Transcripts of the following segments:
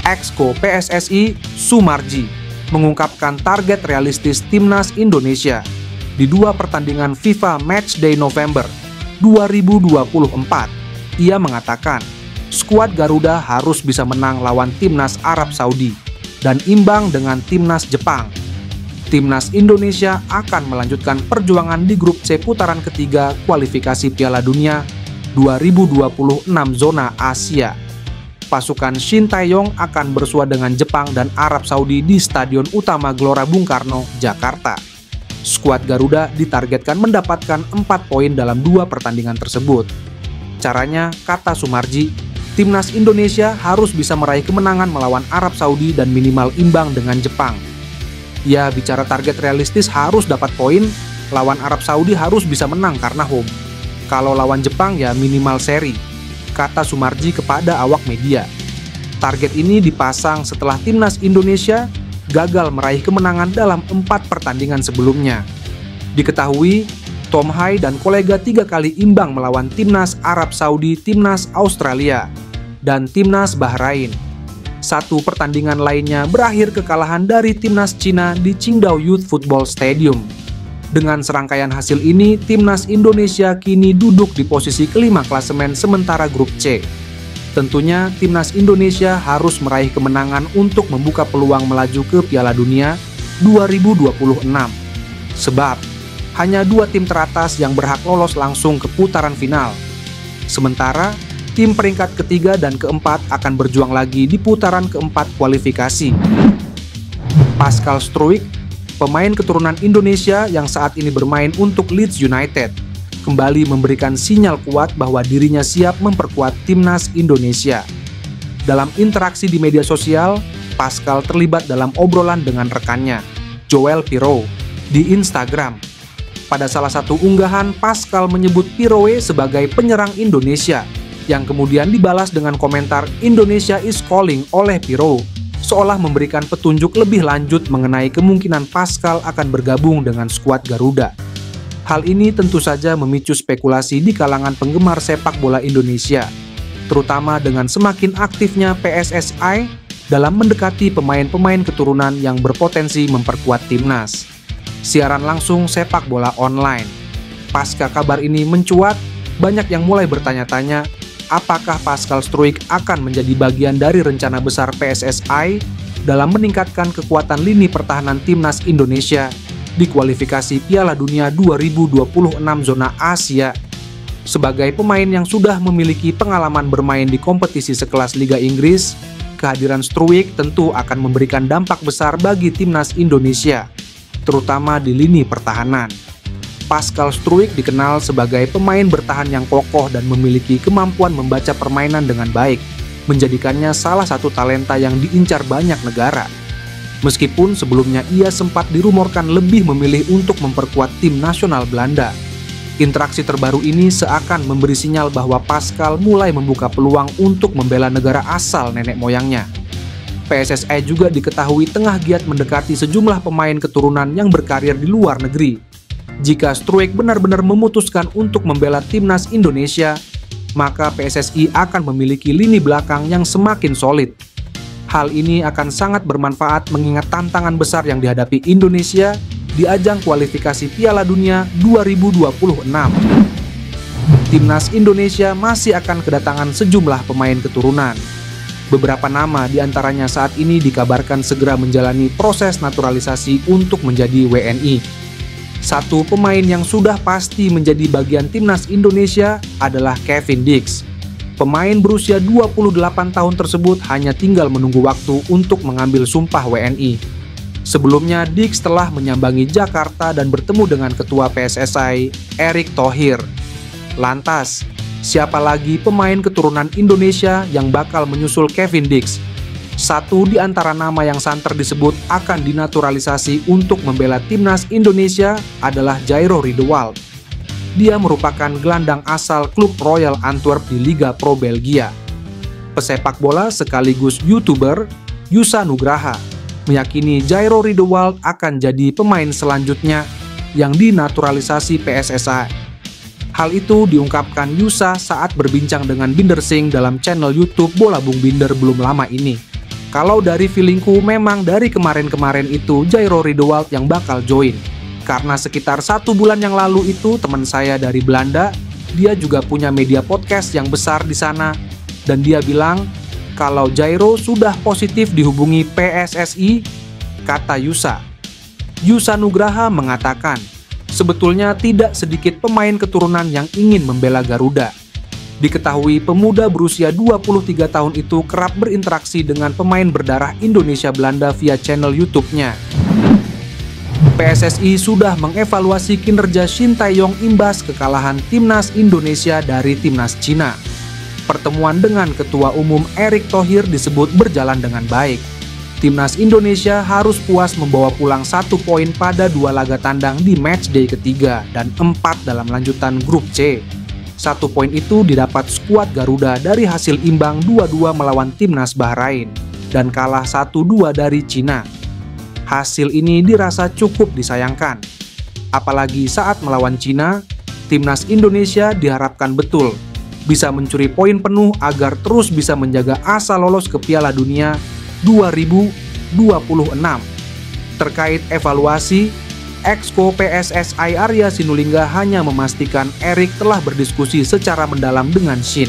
Exco PSSI Sumarji mengungkapkan target realistis timnas Indonesia di 2 pertandingan FIFA Matchday November 2024. Ia mengatakan, skuad Garuda harus bisa menang lawan timnas Arab Saudi dan imbang dengan timnas Jepang. Timnas Indonesia akan melanjutkan perjuangan di grup C putaran ketiga kualifikasi Piala Dunia 2026 zona Asia. Pasukan Shin Tae-yong akan bersua dengan Jepang dan Arab Saudi di Stadion Utama Gelora Bung Karno, Jakarta. Skuad Garuda ditargetkan mendapatkan 4 poin dalam 2 pertandingan tersebut. Caranya, kata Sumarji, timnas Indonesia harus bisa meraih kemenangan melawan Arab Saudi dan minimal imbang dengan Jepang. Ya, bicara target realistis harus dapat poin, lawan Arab Saudi harus bisa menang karena home. Kalau lawan Jepang ya minimal seri, kata Sumarji kepada awak media. Target ini dipasang setelah timnas Indonesia gagal meraih kemenangan dalam 4 pertandingan sebelumnya. Diketahui, Tom Hai dan kolega 3 kali imbang melawan timnas Arab Saudi, timnas Australia, dan timnas Bahrain. 1 pertandingan lainnya berakhir kekalahan dari timnas Cina di Qingdao Youth Football Stadium. Dengan serangkaian hasil ini, timnas Indonesia kini duduk di posisi kelima klasemen sementara grup C. Tentunya, timnas Indonesia harus meraih kemenangan untuk membuka peluang melaju ke Piala Dunia 2026. Sebab, hanya 2 tim teratas yang berhak lolos langsung ke putaran final. Sementara, tim peringkat ketiga dan keempat akan berjuang lagi di putaran keempat kualifikasi. Pascal Struijk, pemain keturunan Indonesia yang saat ini bermain untuk Leeds United, kembali memberikan sinyal kuat bahwa dirinya siap memperkuat timnas Indonesia. Dalam interaksi di media sosial, Pascal terlibat dalam obrolan dengan rekannya, Joel Piroe, di Instagram. Pada salah satu unggahan, Pascal menyebut Piroe sebagai penyerang Indonesia, yang kemudian dibalas dengan komentar Indonesia is calling oleh Piroe, seolah memberikan petunjuk lebih lanjut mengenai kemungkinan Pascal akan bergabung dengan skuad Garuda. Hal ini tentu saja memicu spekulasi di kalangan penggemar sepak bola Indonesia, terutama dengan semakin aktifnya PSSI dalam mendekati pemain-pemain keturunan yang berpotensi memperkuat timnas. Siaran langsung sepak bola online. Pasca kabar ini mencuat, banyak yang mulai bertanya-tanya, apakah Pascal Struijk akan menjadi bagian dari rencana besar PSSI dalam meningkatkan kekuatan lini pertahanan timnas Indonesia di kualifikasi Piala Dunia 2026 zona Asia. Sebagai pemain yang sudah memiliki pengalaman bermain di kompetisi sekelas Liga Inggris, kehadiran Struijk tentu akan memberikan dampak besar bagi timnas Indonesia, terutama di lini pertahanan. Pascal Struijk dikenal sebagai pemain bertahan yang kokoh dan memiliki kemampuan membaca permainan dengan baik, menjadikannya salah satu talenta yang diincar banyak negara. Meskipun sebelumnya ia sempat dirumorkan lebih memilih untuk memperkuat tim nasional Belanda. Interaksi terbaru ini seakan memberi sinyal bahwa Pascal mulai membuka peluang untuk membela negara asal nenek moyangnya. PSSI juga diketahui tengah giat mendekati sejumlah pemain keturunan yang berkarir di luar negeri. Jika Struijk benar-benar memutuskan untuk membela timnas Indonesia, maka PSSI akan memiliki lini belakang yang semakin solid. Hal ini akan sangat bermanfaat mengingat tantangan besar yang dihadapi Indonesia di ajang kualifikasi Piala Dunia 2026. Timnas Indonesia masih akan kedatangan sejumlah pemain keturunan. Beberapa nama diantaranya saat ini dikabarkan segera menjalani proses naturalisasi untuk menjadi WNI. Satu pemain yang sudah pasti menjadi bagian timnas Indonesia adalah Kevin Dix. Pemain berusia 28 tahun tersebut hanya tinggal menunggu waktu untuk mengambil sumpah WNI. Sebelumnya, Dix telah menyambangi Jakarta dan bertemu dengan Ketua PSSI, Erick Thohir. Lantas, siapa lagi pemain keturunan Indonesia yang bakal menyusul Kevin Dix? Satu di antara nama yang santer disebut akan dinaturalisasi untuk membela timnas Indonesia adalah Jairo Riedewald. Dia merupakan gelandang asal klub Royal Antwerp di Liga Pro Belgia. Pesepak bola sekaligus YouTuber, Yusa Nugraha, meyakini Jairo Riedewald akan jadi pemain selanjutnya yang dinaturalisasi PSSI. Hal itu diungkapkan Yusa saat berbincang dengan Binder Singh dalam channel YouTube Bola Bung Binder belum lama ini. Kalau dari feelingku memang dari kemarin-kemarin itu Jairo Riedewald yang bakal join. Karena sekitar 1 bulan yang lalu itu teman saya dari Belanda, dia juga punya media podcast yang besar di sana. Dan dia bilang kalau Jairo sudah positif dihubungi PSSI, kata Yusa. Yusa Nugraha mengatakan, sebetulnya tidak sedikit pemain keturunan yang ingin membela Garuda. Diketahui pemuda berusia 23 tahun itu kerap berinteraksi dengan pemain berdarah Indonesia Belanda via channel YouTube-nya. PSSI sudah mengevaluasi kinerja Shin Tae-yong imbas kekalahan timnas Indonesia dari timnas Cina. Pertemuan dengan Ketua Umum Erick Thohir disebut berjalan dengan baik. Timnas Indonesia harus puas membawa pulang 1 poin pada 2 laga tandang di matchday ketiga dan 4 dalam lanjutan grup C. 1 poin itu didapat skuad Garuda dari hasil imbang 2-2 melawan timnas Bahrain dan kalah 1-2 dari Cina. Hasil ini dirasa cukup disayangkan. Apalagi saat melawan Cina, timnas Indonesia diharapkan betul bisa mencuri poin penuh agar terus bisa menjaga asa lolos ke Piala Dunia 2026. Terkait evaluasi, Exco PSSI Arya Sinulinga hanya memastikan Erick telah berdiskusi secara mendalam dengan Shin.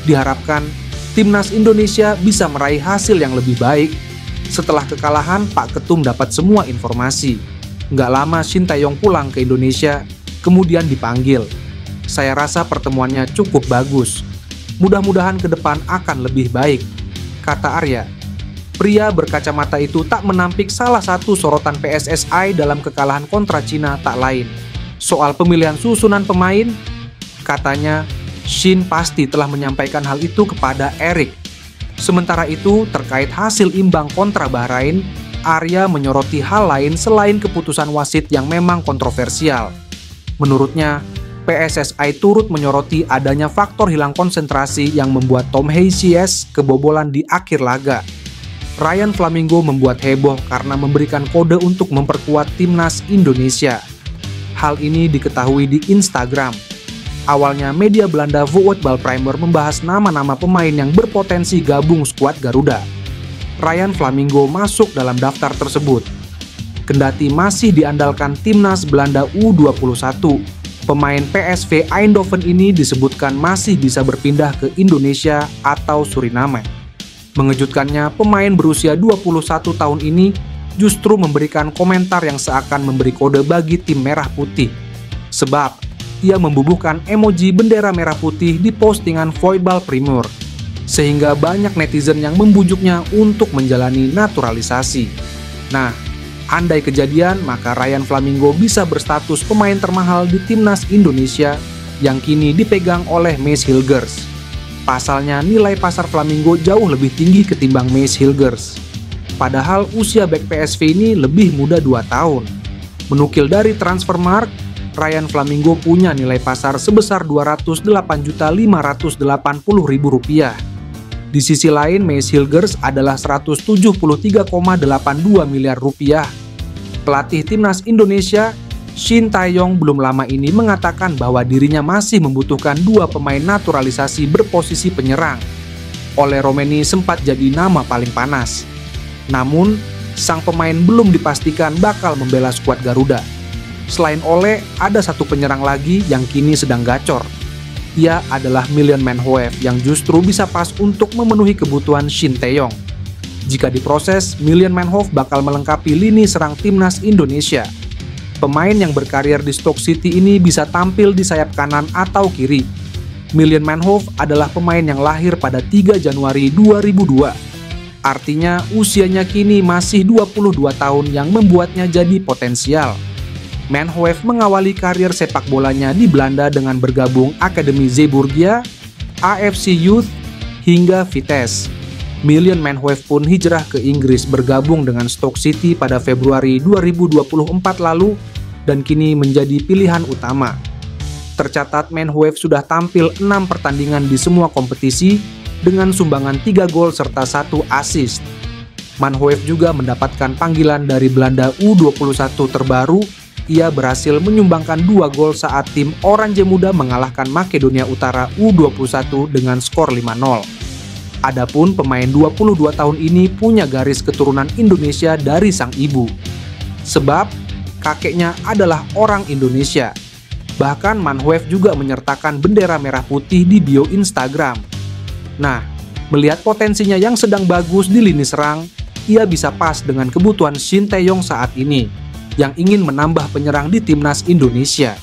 Diharapkan timnas Indonesia bisa meraih hasil yang lebih baik. Setelah kekalahan, Pak Ketum dapat semua informasi. Nggak lama Shin Tae-yong pulang ke Indonesia, kemudian dipanggil. Saya rasa pertemuannya cukup bagus. Mudah-mudahan ke depan akan lebih baik, kata Arya. Pria berkacamata itu tak menampik salah satu sorotan PSSI dalam kekalahan kontra Cina tak lain. Soal pemilihan susunan pemain, katanya Shin pasti telah menyampaikan hal itu kepada Erick. Sementara itu, terkait hasil imbang kontra Bahrain, Arya menyoroti hal lain selain keputusan wasit yang memang kontroversial. Menurutnya, PSSI turut menyoroti adanya faktor hilang konsentrasi yang membuat Tom Hyesyes kebobolan di akhir laga. Ryan Flamingo membuat heboh karena memberikan kode untuk memperkuat timnas Indonesia. Hal ini diketahui di Instagram. Awalnya media Belanda Voetbalprimer membahas nama-nama pemain yang berpotensi gabung skuad Garuda. Ryan Flamingo masuk dalam daftar tersebut. Kendati masih diandalkan timnas Belanda U21, pemain PSV Eindhoven ini disebutkan masih bisa berpindah ke Indonesia atau Suriname. Mengejutkannya, pemain berusia 21 tahun ini justru memberikan komentar yang seakan memberi kode bagi tim merah putih. Sebab, ia membubuhkan emoji bendera merah putih di postingan Voetbalprimer, sehingga banyak netizen yang membujuknya untuk menjalani naturalisasi. Nah, andai kejadian, maka Ryan Flamingo bisa berstatus pemain termahal di timnas Indonesia yang kini dipegang oleh Mees Hilgers. Pasalnya, nilai pasar Flamingo jauh lebih tinggi ketimbang Mees Hilgers. Padahal usia bek PSV ini lebih muda 2 tahun. Menukil dari Transfermarkt, Ryan Flamingo punya nilai pasar sebesar Rp208.580.000. Di sisi lain, Mees Hilgers adalah Rp173,82 miliar. Pelatih timnas Indonesia, Shin Tae-yong belum lama ini mengatakan bahwa dirinya masih membutuhkan 2 pemain naturalisasi berposisi penyerang. Ole Romeni sempat jadi nama paling panas. Namun, sang pemain belum dipastikan bakal membela skuad Garuda. Selain Ole, ada 1 penyerang lagi yang kini sedang gacor. Ia adalah Million Man Hoef yang justru bisa pas untuk memenuhi kebutuhan Shin Tae-yong. Jika diproses, Million Man Hoef bakal melengkapi lini serang timnas Indonesia. Pemain yang berkarir di Stoke City ini bisa tampil di sayap kanan atau kiri. Million Man Hoef adalah pemain yang lahir pada 3 Januari 2002. Artinya usianya kini masih 22 tahun yang membuatnya jadi potensial. Man Hoef mengawali karir sepak bolanya di Belanda dengan bergabung Akademi Zeeburgia, AFC Youth, hingga Vitesse. Million Man Hoef pun hijrah ke Inggris bergabung dengan Stoke City pada Februari 2024 lalu dan kini menjadi pilihan utama. Tercatat Man Hoef sudah tampil 6 pertandingan di semua kompetisi dengan sumbangan 3 gol serta 1 assist. Man Hoef juga mendapatkan panggilan dari Belanda U21 terbaru. Ia berhasil menyumbangkan 2 gol saat tim Oranje Muda mengalahkan Makedonia Utara U21 dengan skor 5-0. Adapun pemain 22 tahun ini punya garis keturunan Indonesia dari sang ibu. Sebab kakeknya adalah orang Indonesia. Bahkan Manhoef juga menyertakan bendera merah putih di bio Instagram. Nah, melihat potensinya yang sedang bagus di lini serang, ia bisa pas dengan kebutuhan Shin Tae-yong saat ini, yang ingin menambah penyerang di timnas Indonesia.